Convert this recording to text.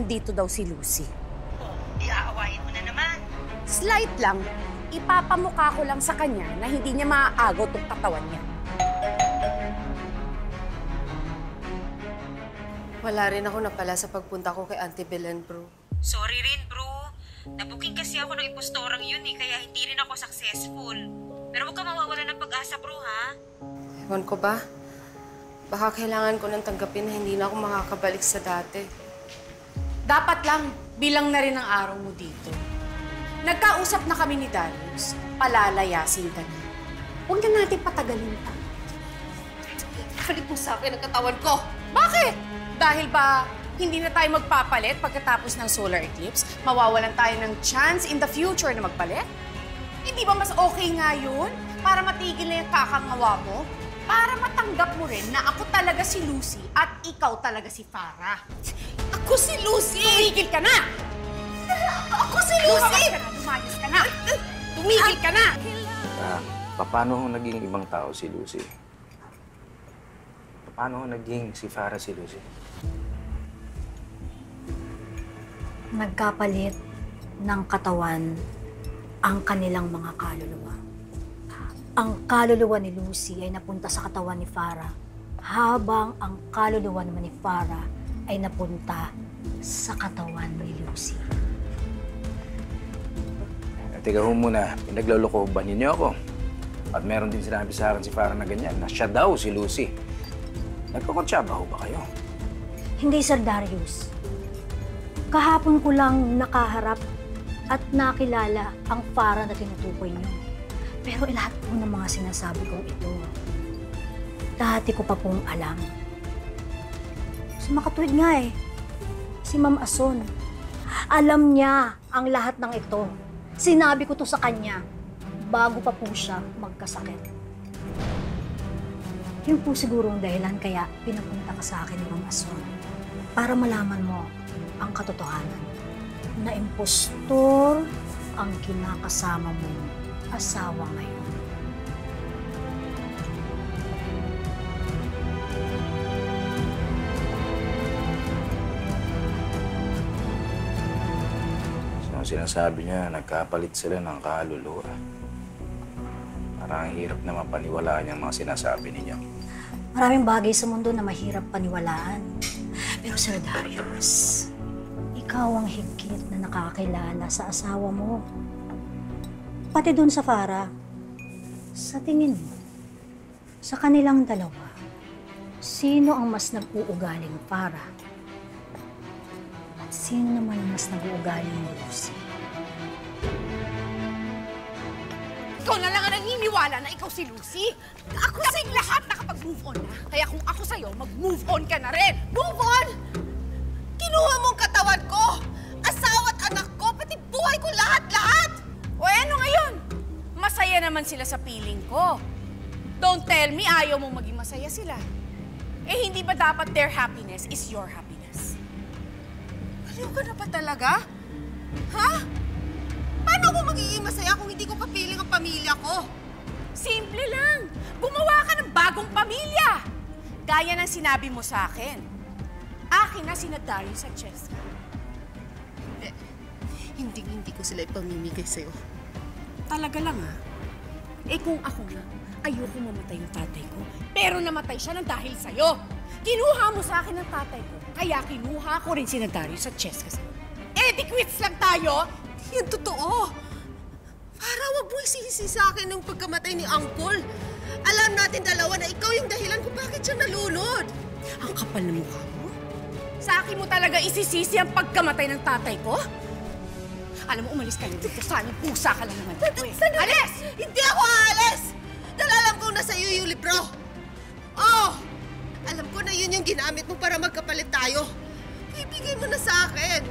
nandito daw si Lucy. Oh, iaawayin mo na naman. Slight lang, ipapamukha ko lang sa kanya na hindi niya maaagaw tong katawan niya. Wala rin ako napala sa pagpunta ko kay Auntie Belen, bro. Sorry rin, bro. Nabuking kasi ako ng impostorang yun kaya hindi rin ako successful. Pero huwag ka mawawala ng pag-asa, bro, ha? Ewan ko ba? Baka kailangan ko nang tanggapin na hindi na ako makakabalik sa dati. Dapat lang, bilang na rin ang araw mo dito. Nagkausap na kami ni Darius, palalayasin ka na. Huwag na natin patagalin pa. Palit mo sa akin ang katawan ko! Bakit? Dahil ba hindi na tayo magpapalit pagkatapos ng solar eclipse? Mawawalan tayo ng chance in the future na magpalit? Hindi ba mas okay nga yun? Para matigil na yung kakangawa mo? Para matanggap mo rin na ako talaga si Lucy at ikaw talaga si Farah. Ako si Lucy! Tumigil ka na! Ako si Lucy! Lumayas ka na! Tumigil ka na! Paano naging ibang tao si Lucy? Paano naging si Farah si Lucy? Nagkapalit ng katawan ang kanilang mga kaluluwa. Ang kaluluwa ni Lucy ay napunta sa katawan ni Farah, habang ang kaluluwa naman ni Farah ay napunta sa katawan ni Lucy. Teka ho muna, pinagloloko ba ninyo ako? At meron din sinabi sa akin si Farah na ganyan, na siya daw si Lucy. Nagkukonsyaba ho ba kayo? Hindi, Sir Darius. Kahapon ko lang nakaharap at nakilala ang Farah na tinutukoy niyo. Pero lahat po ng mga sinasabi kong ito, dati ko pa pong alam. Makatuwid nga eh, si Ma'am Ason. Alam niya ang lahat ng ito. Sinabi ko to sa kanya bago pa po siya magkasakit. Yun po siguro ang dahilan kaya pinapunta ka sa akin ni Ma'am Ason. Para malaman mo ang katotohanan na impostor ang kinakasama mong asawa ngayon. So, sinasabi niya, nagkapalit sila ng kaluluwa. Parang hirap na mapaniwalaan yung mga sinasabi ninyo. Maraming bagay sa mundo na mahirap paniwalaan. Pero Sir Darius, ikaw ang higit na nakakilala sa asawa mo. Pati dun sa Farah, sa tingin mo, sa kanilang dalawa, sino ang mas nag-uugaling Farah? At sino naman ang mas nag-uugaling Lucy? Ikaw na lang ang naniniwala na ikaw si Lucy. Ako sa lahat nakapag-move on na. Kaya kung ako sa'yo, mag-move on ka na rin. Move on! Kinuha mong katawan ko! Asawa at anak ko! Pati buhay ko lahat-lahat! O ano ngayon? Masaya naman sila sa piling ko. Don't tell me ayaw mong maging masaya sila. Eh hindi ba dapat their happiness is your happiness? Aliw ka na ba talaga? Ha? Paano ako magiging masaya kung hindi ko kapiling ang pamilya ko? Simple lang. Gumawa ka ng bagong pamilya. Gaya ng sinabi mo sa akin. Akin na sina Darius at Cheska. Hindi ko sila ipamimigay sa'yo. Talaga lang ah. Eh kung ako nga, ayoko mamatay yung tatay ko. Pero namatay siya ng dahil sa'yo. Kinuha mo sa akin ng tatay ko. Kaya kinuha ko rin sina Darius at Cheska sa'yo. Eh di quits lang tayo! Yan totoo. Para wag mo isisi sa akin ng pagkamatay ni Uncle. Alam natin dalawa na ikaw yung dahilan kung bakit siya nalunod. Ang kapal na mukha mo. Sa akin mo talaga isisisi ang pagkamatay ng tatay ko? Alam mo, umalis ka na dito. Sana pusa ka lang naman dito eh. Alis! Hindi ako aalis! Dahil alam kong nasa iyo yung libro. Oh! Alam ko na yun yung ginamit mo para magkapalit tayo. Ibigay mo na sa akin.